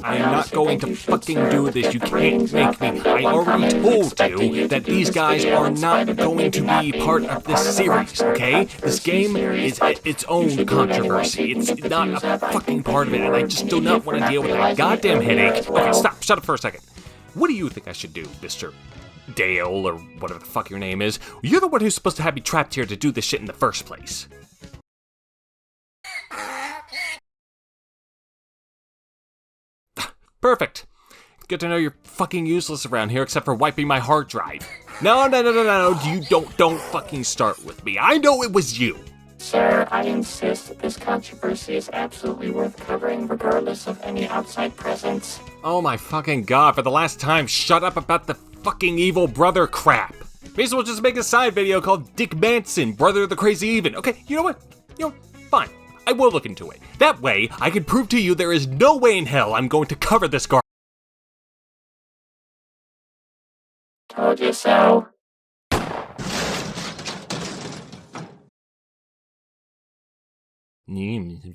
I'm not going to fucking do this. You can't make me. I already told you that these guys are not going to be part of this series, okay? This game is its own controversy. It's not a fucking part of it, and I just do not want to deal with that goddamn headache. Okay, stop. Shut up for a second. What do you think I should do, Mr. Dale, or whatever the fuck your name is? You're the one who's supposed to have me trapped here to do this shit in the first place. Perfect. Good to know you're fucking useless around here except for wiping my hard drive. No. You don't fucking start with me. I know it was you. Sir, I insist that this controversy is absolutely worth covering regardless of any outside presence. Oh my fucking god, for the last time, shut up about the fucking evil brother crap. May as well just make a side video called Dick Manson, Brother of the Crazy Even. Okay, you know what? Fine. I will look into it. That way, I can prove to you there is no way in hell I'm going to cover this garbage. Told you so.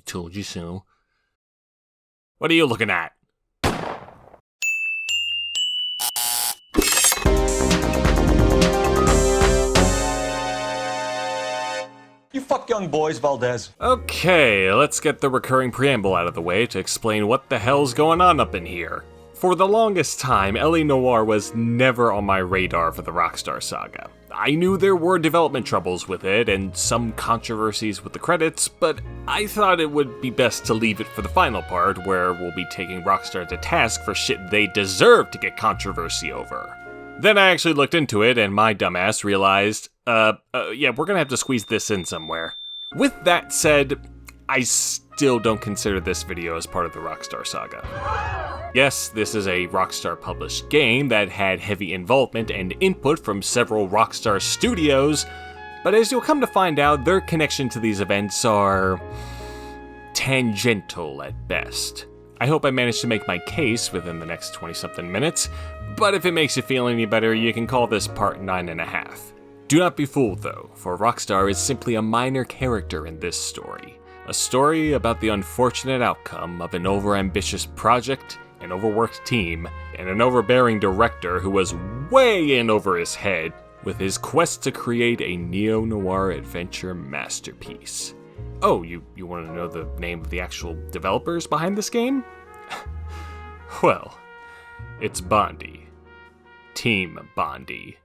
Told you so. What are you looking at? You fuck young boys, Valdez. Okay, let's get the recurring preamble out of the way to explain what the hell's going on up in here. For the longest time, Noire was never on my radar for the Rockstar Saga. I knew there were development troubles with it and some controversies with the credits, but I thought it would be best to leave it for the final part where we'll be taking Rockstar to task for shit they deserve to get controversy over. Then I actually looked into it and my dumbass realized, yeah, we're gonna have to squeeze this in somewhere. With that said, I still don't consider this video as part of the Rockstar Saga. Yes, this is a Rockstar published game that had heavy involvement and input from several Rockstar studios, but as you'll come to find out, their connection to these events are tangential at best. I hope I managed to make my case within the next 20-something minutes, but if it makes you feel any better, you can call this part 9.5. Do not be fooled though, for Rockstar is simply a minor character in this story. A story about the unfortunate outcome of an overambitious project, an overworked team, and an overbearing director who was way in over his head with his quest to create a neo-noir adventure masterpiece. Oh, you want to know the name of the actual developers behind this game? Well, it's Bondi. Team Bondi.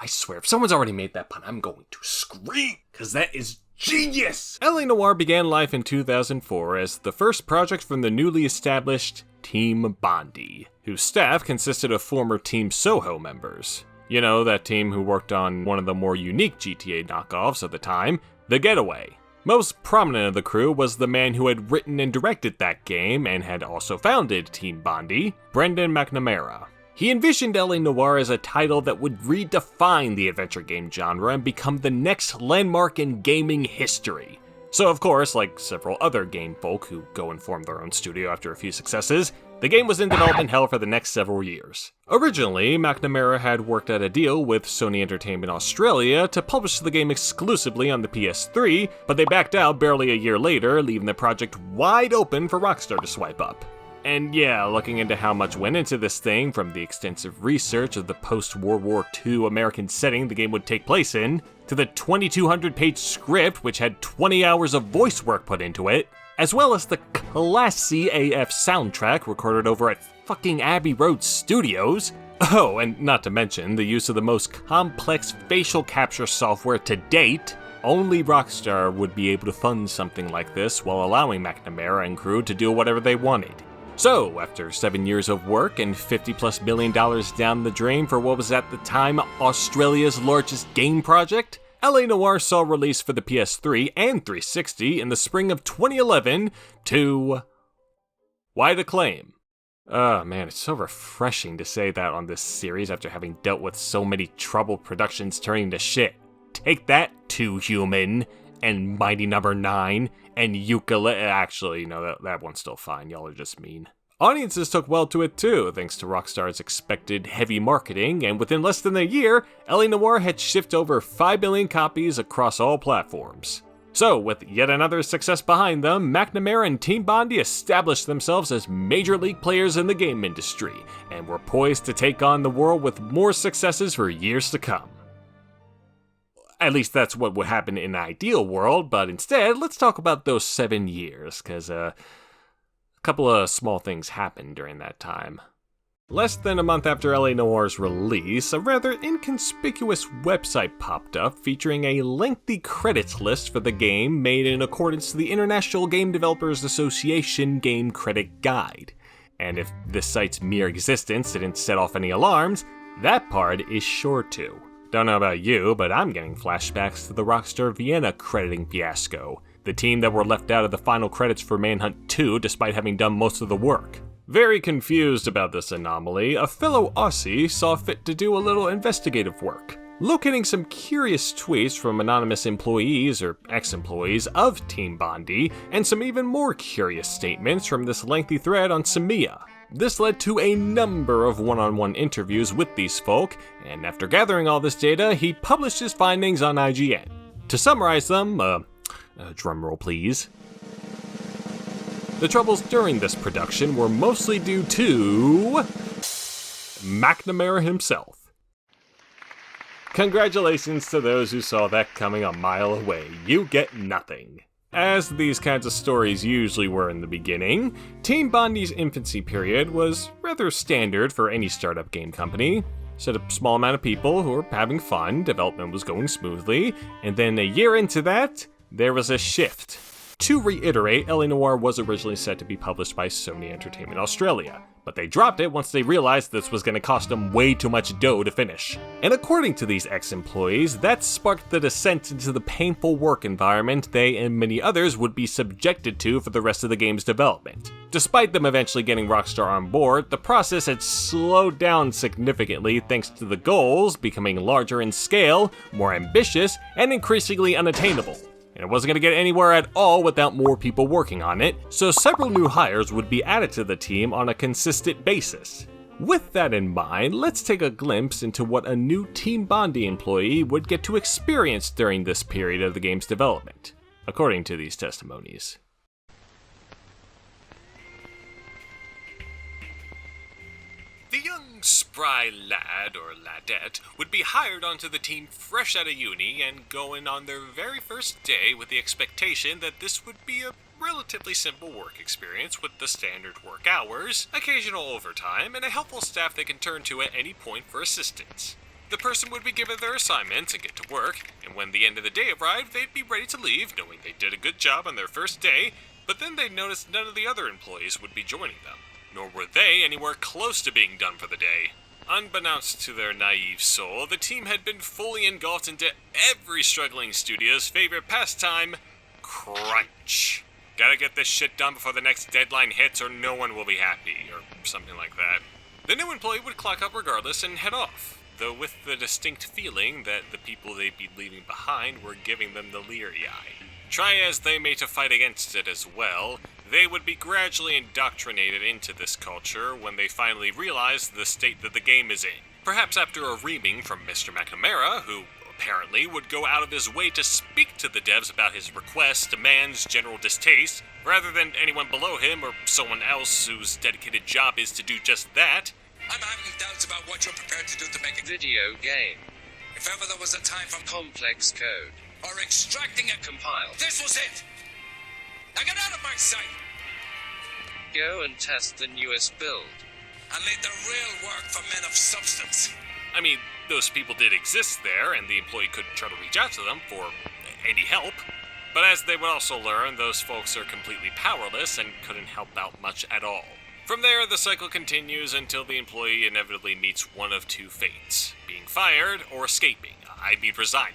I swear, if someone's already made that pun, I'm going to scream, because that is genius! Noire began life in 2004 as the first project from the newly established Team Bondi, whose staff consisted of former Team Soho members. You know, that team who worked on one of the more unique GTA knockoffs of the time, The Getaway. Most prominent of the crew was the man who had written and directed that game and had also founded Team Bondi, Brendan McNamara. He envisioned Noire as a title that would redefine the adventure game genre and become the next landmark in gaming history. So of course, like several other game folk who go and form their own studio after a few successes, the game was in development hell for the next several years. Originally, McNamara had worked out a deal with Sony Entertainment Australia to publish the game exclusively on the PS3, but they backed out barely a year later, leaving the project wide open for Rockstar to swipe up. And yeah, looking into how much went into this thing, from the extensive research of the post-World War II American setting the game would take place in, to the 2,200-page script which had 20 hours of voice work put into it, as well as the classy AF soundtrack recorded over at fucking Abbey Road Studios. Oh, and not to mention the use of the most complex facial capture software to date. Only Rockstar would be able to fund something like this while allowing McNamara and crew to do whatever they wanted. So, after 7 years of work and $50+ million down the drain for what was at the time Australia's largest game project, Noire saw release for the PS3 and 360 in the spring of 2011 to wide acclaim. Oh man, it's so refreshing to say that on this series after having dealt with so many troubled productions turning to shit. Take that, Too Human, and Mighty Number 9, and Ukulele. Actually, no, that one's still fine. Y'all are just mean. Audiences took well to it too, thanks to Rockstar's expected heavy marketing, and within less than a year, Noire had shipped over 5 million copies across all platforms. So, with yet another success behind them, McNamara and Team Bondi established themselves as major league players in the game industry, and were poised to take on the world with more successes for years to come. At least that's what would happen in an ideal world, but instead, let's talk about those 7 years, because a couple of small things happened during that time. Less than a month after LA Noire's release, a rather inconspicuous website popped up featuring a lengthy credits list for the game made in accordance to the International Game Developers Association Game Credit Guide. And if this site's mere existence didn't set off any alarms, that part is sure to. Don't know about you, but I'm getting flashbacks to the Rockstar Vienna crediting fiasco, the team that were left out of the final credits for Manhunt 2 despite having done most of the work. Very confused about this anomaly, a fellow Aussie saw fit to do a little investigative work, locating some curious tweets from anonymous employees or ex-employees of Team Bondi, and some even more curious statements from this lengthy thread on Samia. This led to a number of one-on-one interviews with these folk, and after gathering all this data, he published his findings on IGN. To summarize them, drumroll please. The troubles during this production were mostly due to McNamara himself. Congratulations to those who saw that coming a mile away. You get nothing. As these kinds of stories usually were in the beginning, Team Bondi's infancy period was rather standard for any startup game company. Set a small amount of people who were having fun, development was going smoothly, and then a year into that, there was a shift. To reiterate, LA Noire was originally set to be published by Sony Entertainment Australia, but they dropped it once they realized this was going to cost them way too much dough to finish. And according to these ex-employees, that sparked the descent into the painful work environment they and many others would be subjected to for the rest of the game's development. Despite them eventually getting Rockstar on board, the process had slowed down significantly thanks to the goals becoming larger in scale, more ambitious, and increasingly unattainable. And it wasn't going to get anywhere at all without more people working on it, so several new hires would be added to the team on a consistent basis. With that in mind, let's take a glimpse into what a new Team Bondi employee would get to experience during this period of the game's development, according to these testimonies. The young, spry lad or ladette would be hired onto the team fresh out of uni and going on their very first day with the expectation that this would be a relatively simple work experience with the standard work hours, occasional overtime, and a helpful staff they can turn to at any point for assistance. The person would be given their assignments and get to work, and when the end of the day arrived, they'd be ready to leave, knowing they did a good job on their first day, but then they'd notice none of the other employees would be joining them. Nor were they anywhere close to being done for the day. Unbeknownst to their naive soul, the team had been fully engulfed into every struggling studio's favorite pastime, crunch. Gotta get this shit done before the next deadline hits or no one will be happy, or something like that. The new employee would clock up regardless and head off, though with the distinct feeling that the people they'd be leaving behind were giving them the leery eye. Try as they may to fight against it as well, they would be gradually indoctrinated into this culture when they finally realized the state that the game is in. Perhaps after a reaming from Mr. McNamara, who apparently would go out of his way to speak to the devs about his requests, demands, general distaste, rather than anyone below him or someone else whose dedicated job is to do just that. I'm having doubts about what you're prepared to do to make a video game. If ever there was a time for Complex code. or extracting a Compile. this was it! Now get out of my sight! Go and test the newest build. And leave the real work for men of substance. I mean, those people did exist there, and the employee could try to reach out to them for any help. But as they would also learn, those folks are completely powerless and couldn't help out much at all. From there, the cycle continues until the employee inevitably meets one of two fates: being fired or escaping, i.e. resigning.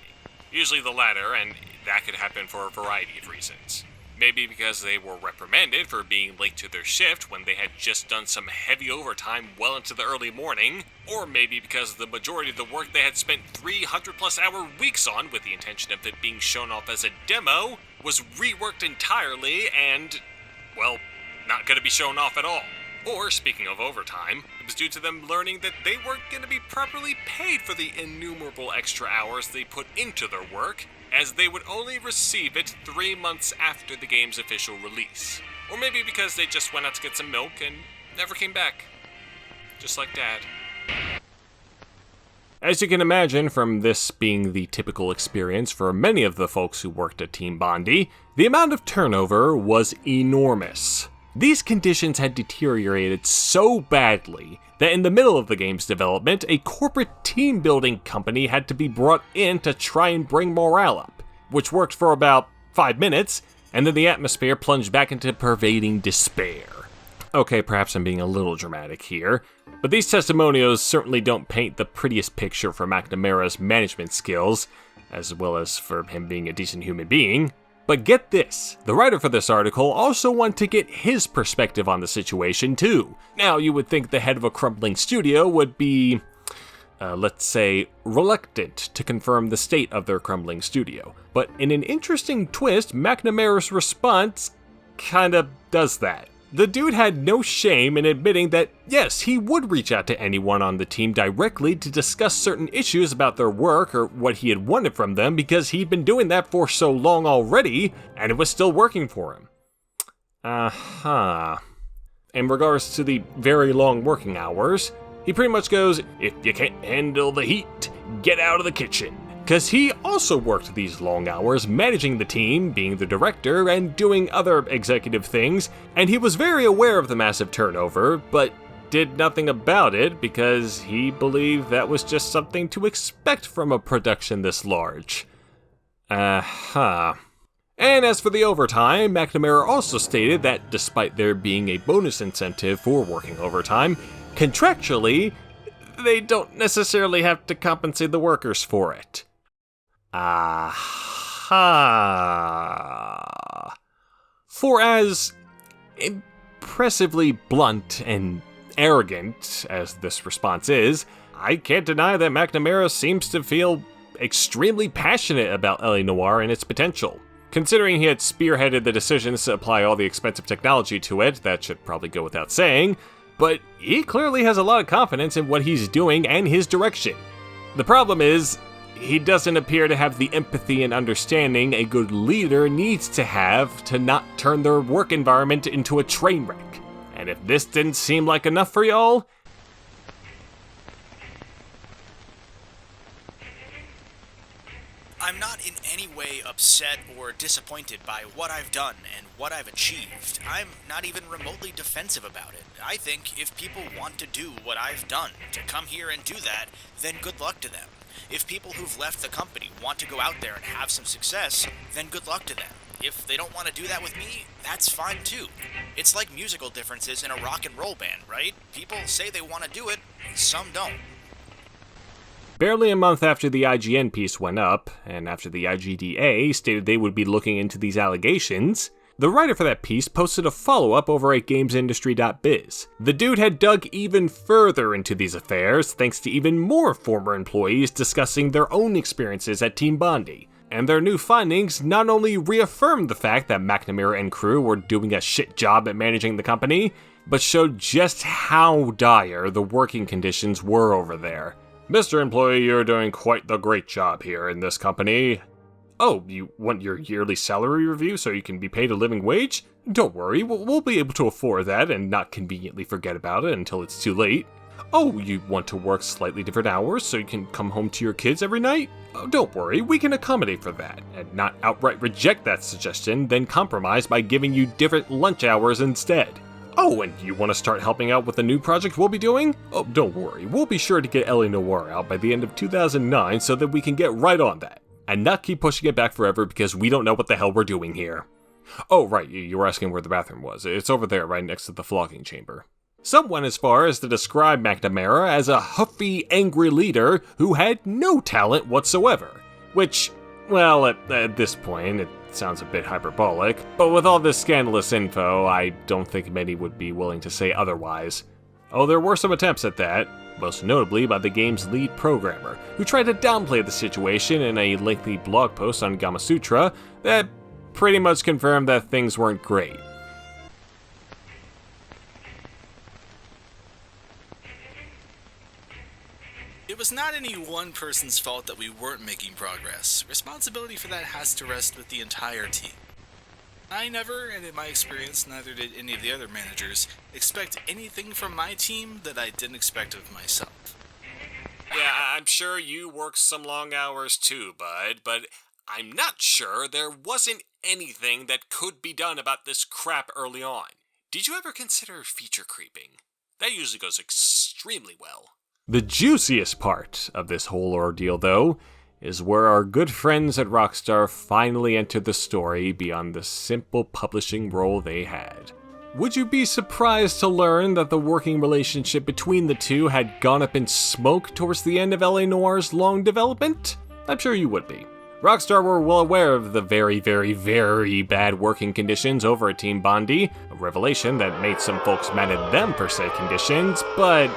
Usually the latter, and that could happen for a variety of reasons. Maybe because they were reprimanded for being late to their shift when they had just done some heavy overtime well into the early morning, or maybe because the majority of the work they had spent 300+ hour weeks on with the intention of it being shown off as a demo was reworked entirely and, well, not going to be shown off at all. Or, speaking of overtime, it was due to them learning that they weren't going to be properly paid for the innumerable extra hours they put into their work, as they would only receive it 3 months after the game's official release. Or maybe because they just went out to get some milk and never came back. Just like Dad. As you can imagine from this being the typical experience for many of the folks who worked at Team Bondi, the amount of turnover was enormous. These conditions had deteriorated so badly that in the middle of the game's development, a corporate team-building company had to be brought in to try and bring morale up, which worked for about 5 minutes, and then the atmosphere plunged back into pervading despair. Okay, perhaps I'm being a little dramatic here, but these testimonials certainly don't paint the prettiest picture for McNamara's management skills, as well as for him being a decent human being. But get this, the writer for this article also wanted to get his perspective on the situation too. Now, you would think the head of a crumbling studio would be, let's say, reluctant to confirm the state of their crumbling studio. But in an interesting twist, McNamara's response kinda does that. The dude had no shame in admitting that, yes, he would reach out to anyone on the team directly to discuss certain issues about their work or what he had wanted from them because he'd been doing that for so long already, and it was still working for him. In regards to the very long working hours, he pretty much goes, if you can't handle the heat, get out of the kitchen. Because he also worked these long hours managing the team, being the director, and doing other executive things, and he was very aware of the massive turnover, but did nothing about it because he believed that was just something to expect from a production this large. And as for the overtime, McNamara also stated that despite there being a bonus incentive for working overtime, contractually, they don't necessarily have to compensate the workers for it. For as impressively blunt and arrogant as this response is, I can't deny that McNamara seems to feel extremely passionate about Noire and its potential. Considering he had spearheaded the decisions to apply all the expensive technology to it, that should probably go without saying, but he clearly has a lot of confidence in what he's doing and his direction. The problem is, he doesn't appear to have the empathy and understanding a good leader needs to have to not turn their work environment into a train wreck. And if this didn't seem like enough for y'all, I'm not in any way upset or disappointed by what I've done and what I've achieved. I'm not even remotely defensive about it. I think if people want to do what I've done, to come here and do that, then good luck to them. If people who've left the company want to go out there and have some success, then good luck to them. If they don't want to do that with me, that's fine too. It's like musical differences in a rock and roll band, right? People say they want to do it, some don't. barely a month after the IGN piece went up, and after the IGDA stated they would be looking into these allegations, the writer for that piece posted a follow-up over at gamesindustry.biz. The dude had dug even further into these affairs thanks to even more former employees discussing their own experiences at Team Bondi. And their new findings not only reaffirmed the fact that McNamara and crew were doing a shit job at managing the company, but showed just how dire the working conditions were over there. Mr. Employee, you're doing quite the great job here in this company. Oh, you want your yearly salary review so you can be paid a living wage? Don't worry, we'll be able to afford that and not conveniently forget about it until it's too late. Oh, you want to work slightly different hours so you can come home to your kids every night? Oh, don't worry, we can accommodate for that, and not outright reject that suggestion, then compromise by giving you different lunch hours instead. Oh, and you want to start helping out with the new project we'll be doing? Oh, don't worry, we'll be sure to get Noire out by the end of 2009 so that we can get right on that, and not keep pushing it back forever because we don't know what the hell we're doing here. Oh, right, you were asking where the bathroom was. It's over there, right next to the flogging chamber. Some went as far as to describe McNamara as a huffy, angry leader who had no talent whatsoever. Which, well, at this point, it sounds a bit hyperbolic, but with all this scandalous info, I don't think many would be willing to say otherwise. Oh, there were some attempts at that, most notably by the game's lead programmer, who tried to downplay the situation in a lengthy blog post on Gamasutra that pretty much confirmed that things weren't great. was not any one person's fault that we weren't making progress. Responsibility for that has to rest with the entire team. I never, and in my experience, neither did any of the other managers, expect anything from my team that I didn't expect of myself. Yeah, I'm sure you worked some long hours too, bud, but I'm not sure there wasn't anything that could be done about this crap early on. Did you ever consider feature creeping? That usually goes extremely well. The juiciest part of this whole ordeal, though, is where our good friends at Rockstar finally entered the story beyond the simple publishing role they had. Would you be surprised to learn that the working relationship between the two had gone up in smoke towards the end of LA Noire's long development? I'm sure you would be. Rockstar were well aware of the very, very, very bad working conditions over at Team Bondi, a revelation that made some folks mad at them for said conditions, but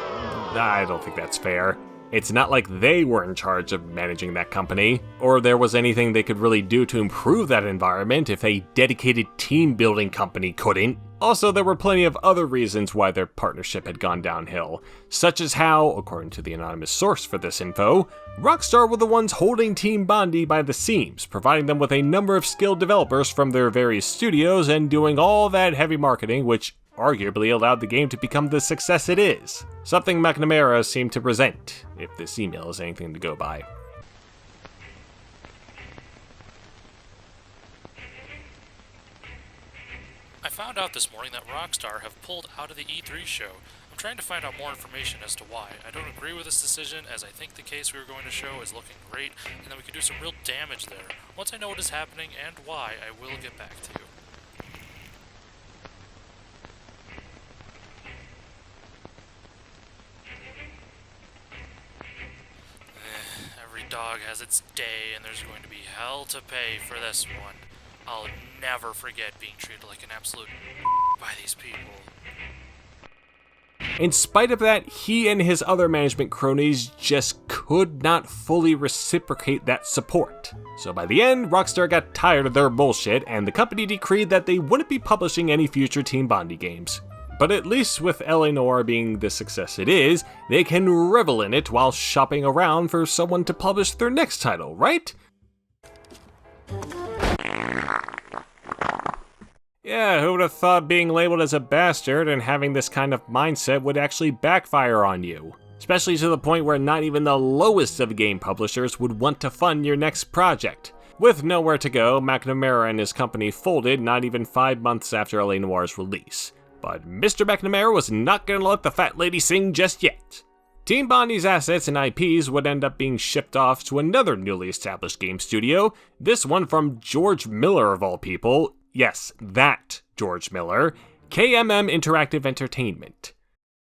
I don't think that's fair. It's not like they were in charge of managing that company, or there was anything they could really do to improve that environment if a dedicated team-building company couldn't. Also, there were plenty of other reasons why their partnership had gone downhill, such as how, according to the anonymous source for this info, Rockstar were the ones holding Team Bondi by the seams, providing them with a number of skilled developers from their various studios and doing all that heavy marketing, which arguably allowed the game to become the success it is. Something McNamara seemed to resent, if this email is anything to go by. I found out this morning that Rockstar have pulled out of the E3 show. I'm trying to find out more information as to why. I don't agree with this decision, as I think the case we were going to show is looking great, and that we could do some real damage there. Once I know what is happening and why, I will get back to you. Every dog has its day, and there's going to be hell to pay for this one. I'll never forget being treated like an absolute by these people. In spite of that, he and his other management cronies just could not fully reciprocate that support. So by the end, Rockstar got tired of their bullshit, and the company decreed that they wouldn't be publishing any future Team Bondi games. But at least with LA Noire being the success it is, they can revel in it while shopping around for someone to publish their next title, right? Yeah, who would have thought being labeled as a bastard and having this kind of mindset would actually backfire on you? Especially to the point where not even the lowest of game publishers would want to fund your next project. With nowhere to go, McNamara and his company folded not even 5 months after LA Noire's release. But Mr. McNamara was not going to let the fat lady sing just yet. Team Bondi's assets and IPs would end up being shipped off to another newly established game studio, this one from George Miller of all people. Yes, that George Miller, KMM Interactive Entertainment.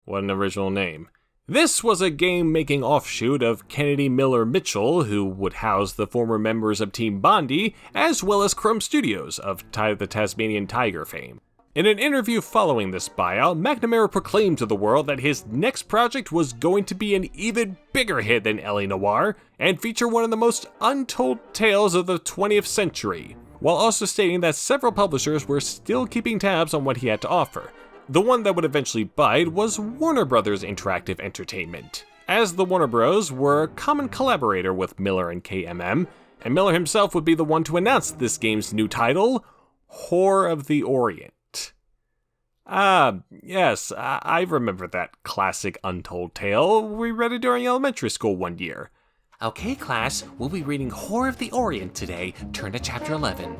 What an original name. This was a game-making offshoot of Kennedy Miller Mitchell, who would house the former members of Team Bondi, as well as Chrome Studios of the Tasmanian Tiger fame. In an interview following this buyout, McNamara proclaimed to the world that his next project was going to be an even bigger hit than LA Noire, and feature one of the most untold tales of the 20th century, while also stating that several publishers were still keeping tabs on what he had to offer. The one that would eventually bite was Warner Brothers Interactive Entertainment, as the Warner Bros. Were a common collaborator with Miller and KMM, and Miller himself would be the one to announce this game's new title, Whore of the Orient. Yes, I remember that classic untold tale. We read it during elementary school one year. Okay, class, we'll be reading Whore of the Orient today. Turn to chapter 11.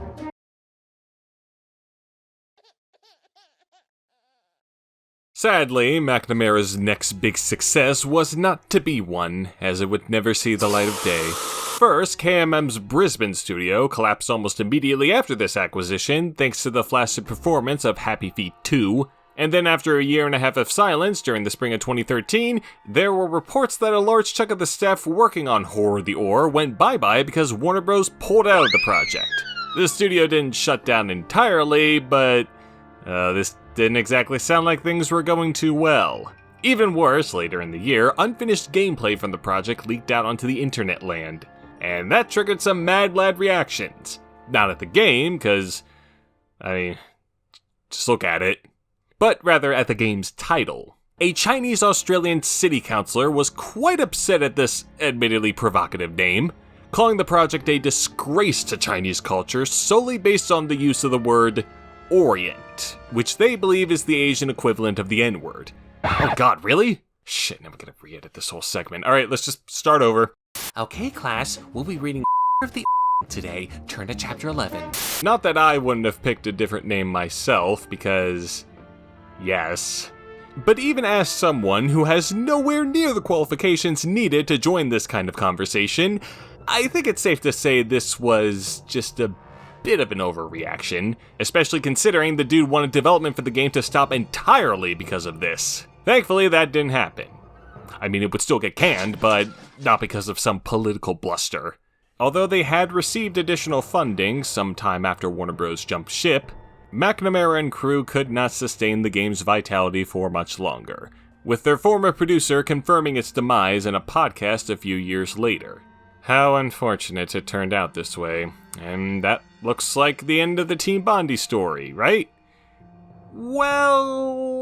Sadly, McNamara's next big success was not to be one, as it would never see the light of day. First, KMM's Brisbane studio collapsed almost immediately after this acquisition, thanks to the flaccid performance of Happy Feet 2. And then after a year and a half of silence, during the spring of 2013, there were reports that a large chunk of the staff working on Whore of the Ore went bye-bye because Warner Bros. Pulled out of the project. The studio didn't shut down entirely, but this didn't exactly sound like things were going too well. Even worse, later in the year, unfinished gameplay from the project leaked out onto the internet land. And that triggered some mad lad reactions. Not at the game, because, just look at it. But rather at the game's title. A Chinese-Australian city councillor was quite upset at this admittedly provocative name, calling the project a disgrace to Chinese culture solely based on the use of the word Orient, which they believe is the Asian equivalent of the N-word. Oh god, really? Shit, now I'm gonna re-edit this whole segment. Alright, let's just start over. Okay, class, we'll be reading of the today. Turn to chapter 11. Not that I wouldn't have picked a different name myself, because... yes. But even as someone who has nowhere near the qualifications needed to join this kind of conversation, I think it's safe to say this was just a bit of an overreaction, especially considering the dude wanted development for the game to stop entirely because of this. Thankfully, that didn't happen. I mean, it would still get canned, but not because of some political bluster. Although they had received additional funding sometime after Warner Bros. Jumped ship, McNamara and crew could not sustain the game's vitality for much longer, with their former producer confirming its demise in a podcast a few years later. How unfortunate it turned out this way, and that looks like the end of the Team Bondi story, right? Well...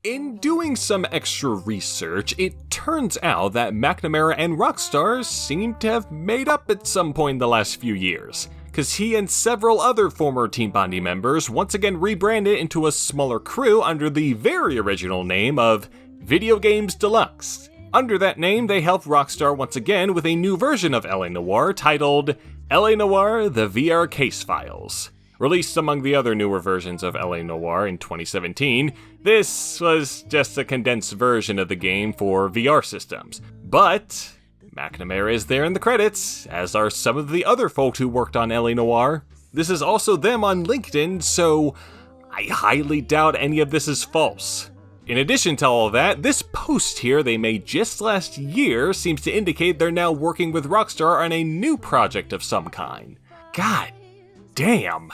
in doing some extra research, it turns out that McNamara and Rockstar seem to have made up at some point in the last few years, because he and several other former Team Bondi members once again rebranded into a smaller crew under the very original name of Video Games Deluxe. Under that name, they helped Rockstar once again with a new version of LA Noire titled LA Noire: The VR Case Files. Released among the other newer versions of LA Noire in 2017, this was just a condensed version of the game for VR systems. But McNamara is there in the credits, as are some of the other folks who worked on LA Noire. This is also them on LinkedIn, so I highly doubt any of this is false. In addition to all of that, this post here they made just last year seems to indicate they're now working with Rockstar on a new project of some kind. God damn.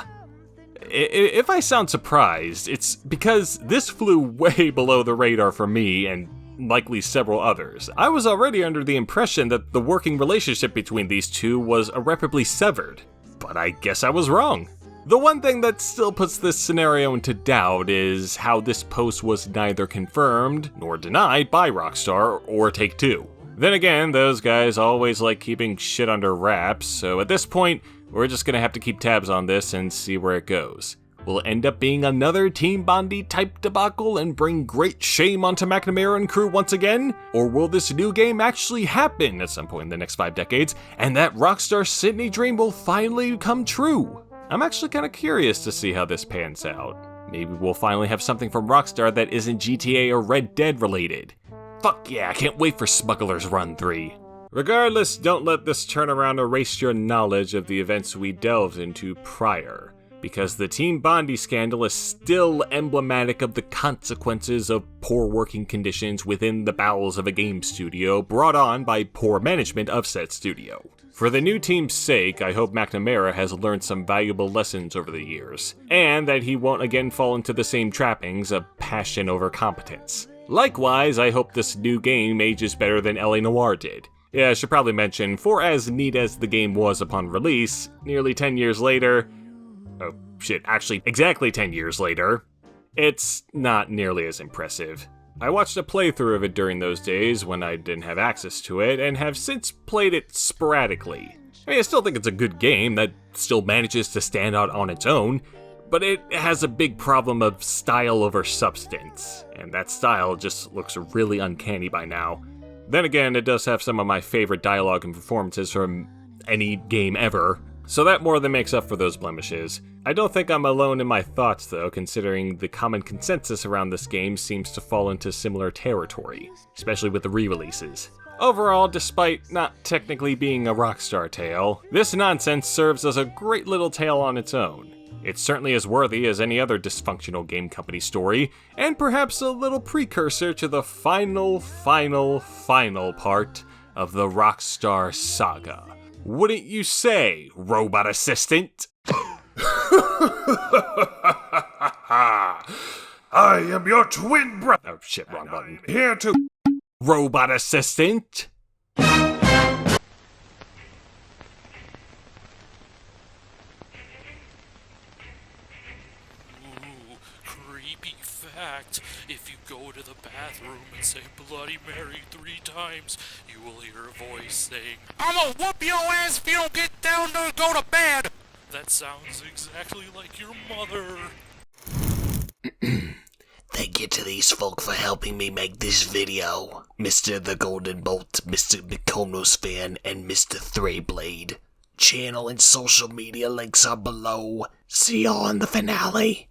If I sound surprised, it's because this flew way below the radar for me and likely several others. I was already under the impression that the working relationship between these two was irreparably severed, but I guess I was wrong. The one thing that still puts this scenario into doubt is how this post was neither confirmed nor denied by Rockstar or Take-Two. Then again, those guys always like keeping shit under wraps, so at this point, we're just gonna have to keep tabs on this and see where it goes. Will it end up being another Team Bondi type debacle and bring great shame onto McNamara and crew once again? Or will this new game actually happen at some point in the next 5 decades, and that Rockstar Sydney dream will finally come true? I'm actually kinda curious to see how this pans out. Maybe we'll finally have something from Rockstar that isn't GTA or Red Dead related. Fuck yeah, I can't wait for Smuggler's Run 3. Regardless, don't let this turnaround erase your knowledge of the events we delved into prior, because the Team Bondi scandal is still emblematic of the consequences of poor working conditions within the bowels of a game studio brought on by poor management of said studio. For the new team's sake, I hope McNamara has learned some valuable lessons over the years, and that he won't again fall into the same trappings of passion over competence. Likewise, I hope this new game ages better than LA Noire did. Yeah, I should probably mention, for as neat as the game was upon release, nearly 10 years later, oh shit, actually exactly 10 years later, it's not nearly as impressive. I watched a playthrough of it during those days when I didn't have access to it, and have since played it sporadically. I mean, I still think it's a good game that still manages to stand out on its own, but it has a big problem of style over substance, and that style just looks really uncanny by now. Then again, it does have some of my favorite dialogue and performances from any game ever, so that more than makes up for those blemishes. I don't think I'm alone in my thoughts though, considering the common consensus around this game seems to fall into similar territory, especially with the re-releases. Overall, despite not technically being a Rockstar tale, this nonsense serves as a great little tale on its own. It's certainly as worthy as any other dysfunctional game company story, and perhaps a little precursor to the final part of the Rockstar Saga. Wouldn't you say, robot assistant? I am your twin brother. Oh shit, wrong button. Here to robot assistant. creepy fact. If you go to the bathroom and say Bloody Mary 3 times, you will hear a voice saying, "I'ma whoop your ass if you don't get down to go to bed!" That sounds exactly like your mother. Thank you to these folk for helping me make this video. Mr. The Golden Bolt, Mr. Mykonos Fan, and Mr. Threeblade. Channel and social media links are below. See y'all in the finale.